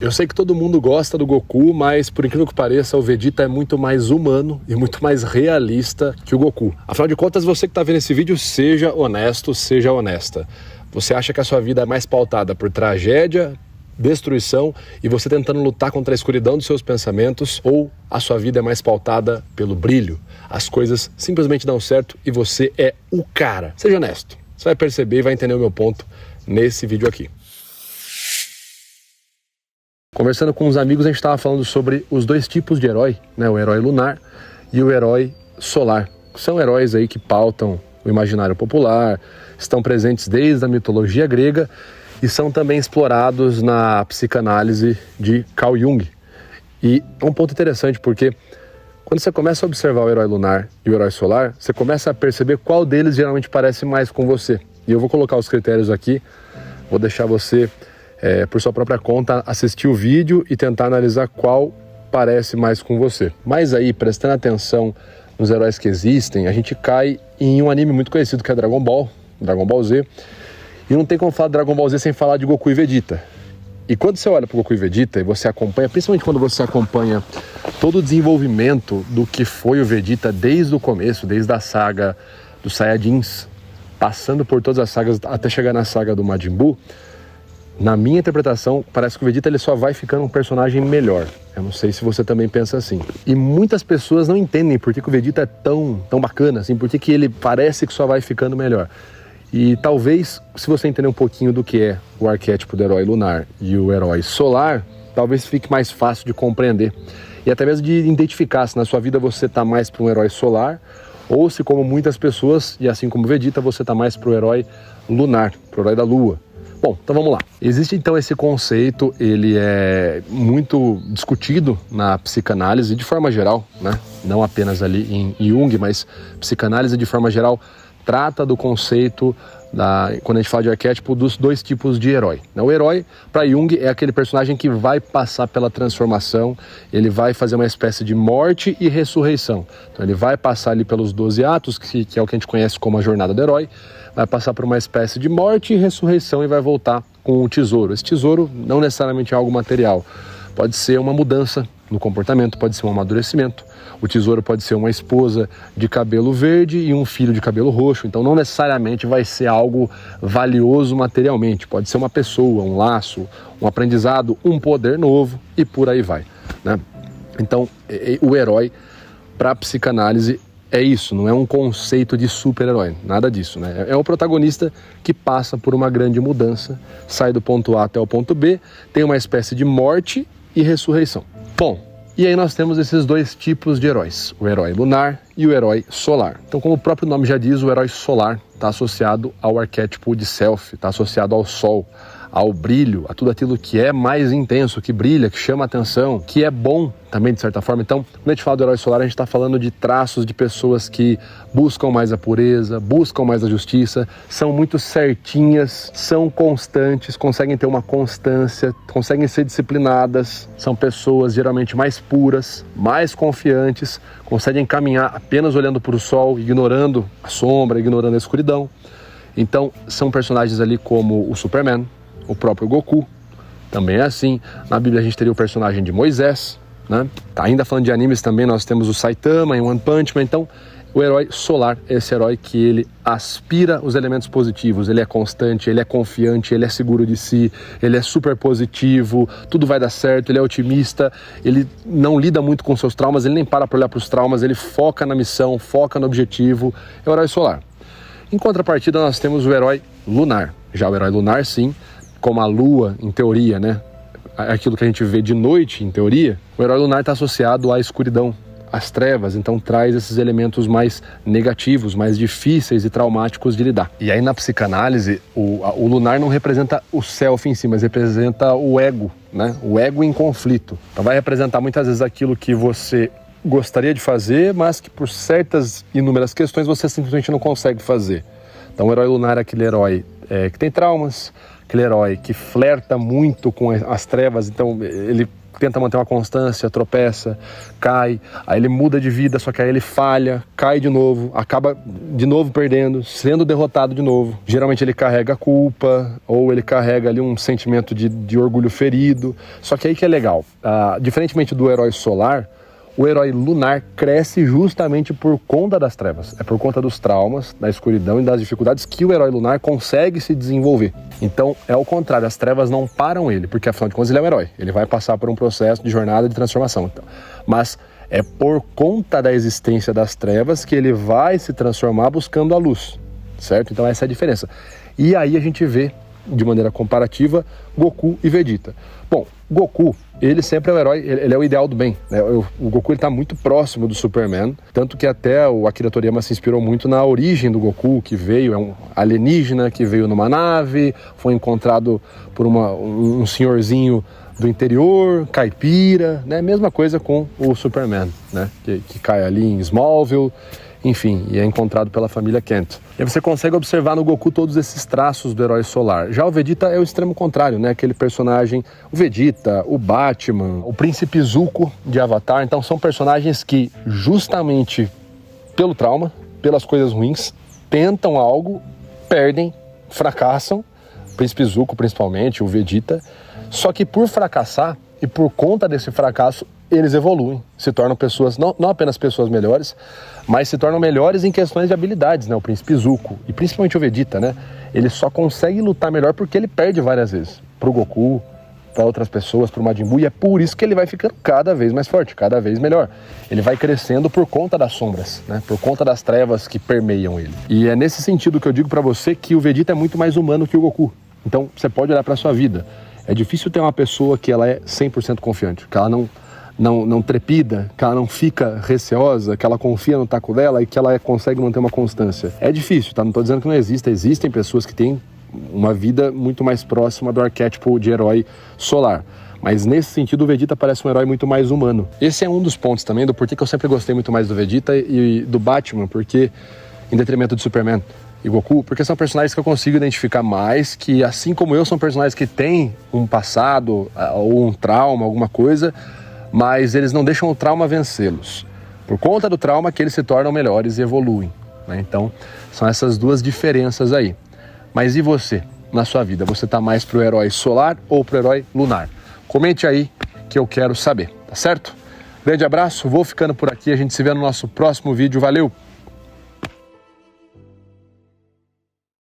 Eu sei que todo mundo gosta do Goku, mas por incrível que pareça, o Vegeta é muito mais humano e muito mais realista que o Goku. Afinal de contas, você que está vendo esse vídeo, seja honesto, seja honesta. Você acha que a sua vida é mais pautada por tragédia, destruição e você tentando lutar contra a escuridão dos seus pensamentos, ou a sua vida é mais pautada pelo brilho? As coisas simplesmente dão certo e você é o cara. Seja honesto. Você vai perceber e vai entender o meu ponto nesse vídeo aqui. Conversando com uns amigos, a gente estava falando sobre os dois tipos de herói, né? O herói lunar e o herói solar. São heróis aí que pautam o imaginário popular, estão presentes desde a mitologia grega e são também explorados na psicanálise de Carl Jung. E é um ponto interessante porque quando você começa a observar o herói lunar e o herói solar, você começa a perceber qual deles geralmente parece mais com você. E eu vou colocar os critérios aqui, vou deixar você por sua própria conta, assistir o vídeo e tentar analisar qual parece mais com você. Mas aí, prestando atenção nos heróis que existem, a gente cai em um anime muito conhecido que é Dragon Ball Z. E não tem como falar de Dragon Ball Z sem falar de Goku e Vegeta. E quando você olha para o Goku e Vegeta e você acompanha, principalmente quando você acompanha todo o desenvolvimento do que foi o Vegeta desde o começo, desde a saga dos Saiyajins, passando por todas as sagas até chegar na saga do Majin Buu, na minha interpretação, parece que o Vegeta ele só vai ficando um personagem melhor. Eu não sei se você também pensa assim. E muitas pessoas não entendem por que o Vegeta é tão bacana, assim, por que ele parece que só vai ficando melhor. E talvez, se você entender um pouquinho do que é o arquétipo do herói lunar e o herói solar, talvez fique mais fácil de compreender. E até mesmo de identificar se na sua vida você está mais para um herói solar, ou se, como muitas pessoas, e assim como o Vegeta, você está mais para o herói lunar, para o herói da lua. Bom, então vamos lá. Existe então esse conceito, ele é muito discutido na psicanálise de forma geral, né? Não apenas ali em Jung, mas psicanálise de forma geral trata do conceito, quando a gente fala de arquétipo, dos dois tipos de herói. O herói, para Jung, é aquele personagem que vai passar pela transformação, ele vai fazer uma espécie de morte e ressurreição. Então ele vai passar ali pelos 12 atos, que é o que a gente conhece como a jornada do herói, vai passar por uma espécie de morte e ressurreição e vai voltar com um tesouro. Esse tesouro não necessariamente é algo material, pode ser uma mudança no comportamento, pode ser um amadurecimento. O tesouro pode ser uma esposa de cabelo verde e um filho de cabelo roxo, então não necessariamente vai ser algo valioso materialmente, pode ser uma pessoa, um laço, um aprendizado, um poder novo e por aí vai, né? Então o herói para a psicanálise é isso, não é um conceito de super-herói, nada disso, né? É o protagonista que passa por uma grande mudança, sai do ponto A até o ponto B, tem uma espécie de morte e ressurreição. Bom, e aí nós temos esses dois tipos de heróis, o herói lunar e o herói solar. Então, como o próprio nome já diz, o herói solar está associado ao arquétipo de Self, está associado ao sol, ao brilho, a tudo aquilo que é mais intenso, que brilha, que chama a atenção, que é bom também de certa forma. Então, quando a gente fala do herói solar, a gente está falando de traços de pessoas que buscam mais a pureza, buscam mais a justiça, são muito certinhas, são constantes, conseguem ter uma constância, conseguem ser disciplinadas, são pessoas geralmente mais puras, mais confiantes, conseguem caminhar apenas olhando para o sol, ignorando a sombra, ignorando a escuridão. Então, são personagens ali como o Superman, o próprio Goku, também é assim. Na Bíblia a gente teria o personagem de Moisés, né? Ainda falando de animes também, nós temos o Saitama em One Punch Man. Então, o herói solar é esse herói que ele aspira os elementos positivos, ele é constante, ele é confiante, ele é seguro de si, ele é super positivo, tudo vai dar certo, ele é otimista, ele não lida muito com seus traumas, ele nem para olhar para os traumas, ele foca na missão, foca no objetivo, é o herói solar. Em contrapartida, nós temos o herói lunar. Já o herói lunar, sim, como a lua, em teoria, né? Aquilo que a gente vê de noite, em teoria, o herói lunar está associado à escuridão, às trevas, então traz esses elementos mais negativos, mais difíceis e traumáticos de lidar. E aí na psicanálise, o lunar não representa o self em si, mas representa o ego, né? O ego em conflito. Então vai representar muitas vezes aquilo que você gostaria de fazer, mas que por certas inúmeras questões você simplesmente não consegue fazer. Então o herói lunar é aquele herói que tem traumas, aquele herói que flerta muito com as trevas, então ele tenta manter uma constância, tropeça, cai, aí ele muda de vida, só que aí ele falha, cai de novo, acaba de novo perdendo, sendo derrotado de novo. Geralmente ele carrega culpa, ou ele carrega ali um sentimento de orgulho ferido. Só que aí que é legal, diferentemente do herói solar, o herói lunar cresce justamente por conta das trevas. É por conta dos traumas, da escuridão e das dificuldades que o herói lunar consegue se desenvolver. Então, é o contrário, as trevas não param ele, porque afinal de contas ele é um herói. Ele vai passar por um processo de jornada de transformação. Então. Mas é por conta da existência das trevas que ele vai se transformar buscando a luz, certo? Então essa é a diferença. E aí a gente vê, de maneira comparativa, Goku e Vegeta. Bom, Goku, ele sempre é o herói, ele é o ideal do bem, né? O Goku está muito próximo do Superman, tanto que até o Akira Toriyama se inspirou muito na origem do Goku, que veio, é um alienígena que veio numa nave, foi encontrado por um senhorzinho do interior, caipira, né? Mesma coisa com o Superman, né? Que cai ali em Smallville, enfim, e é encontrado pela família Kent. E aí você consegue observar no Goku todos esses traços do herói solar. Já o Vegeta é o extremo contrário, né? Aquele personagem, o Vegeta, o Batman, o Príncipe Zuko de Avatar. Então são personagens que, justamente pelo trauma, pelas coisas ruins, tentam algo, perdem, fracassam. O Príncipe Zuko, principalmente, o Vegeta. Só que por fracassar e por conta desse fracasso, eles evoluem, se tornam pessoas, não apenas pessoas melhores, mas se tornam melhores em questões de habilidades, né? O Príncipe Zuko, e principalmente o Vegeta, né? Ele só consegue lutar melhor porque ele perde várias vezes. Pro Goku, para outras pessoas, pro Majin Buu, e é por isso que ele vai ficando cada vez mais forte, cada vez melhor. Ele vai crescendo por conta das sombras, né? Por conta das trevas que permeiam ele. E é nesse sentido que eu digo para você que o Vegeta é muito mais humano que o Goku. Então, você pode olhar para sua vida. É difícil ter uma pessoa que ela é 100% confiante, que ela não trepida, que ela não fica receosa, que ela confia no taco dela e que ela consegue manter uma constância. É difícil, tá? Não tô dizendo que não exista. Existem pessoas que têm uma vida muito mais próxima do arquétipo de herói solar. Mas nesse sentido o Vegeta parece um herói muito mais humano. Esse é um dos pontos também do porquê que eu sempre gostei muito mais do Vegeta e do Batman, porque em detrimento de Superman e Goku, porque são personagens que eu consigo identificar mais, que assim como eu, são personagens que têm um passado ou um trauma, alguma coisa, mas eles não deixam o trauma vencê-los. Por conta do trauma que eles se tornam melhores e evoluem, né? Então, são essas duas diferenças aí. Mas e você, na sua vida? Você tá mais pro herói solar ou pro herói lunar? Comente aí que eu quero saber, tá certo? Grande abraço, vou ficando por aqui, a gente se vê no nosso próximo vídeo, valeu!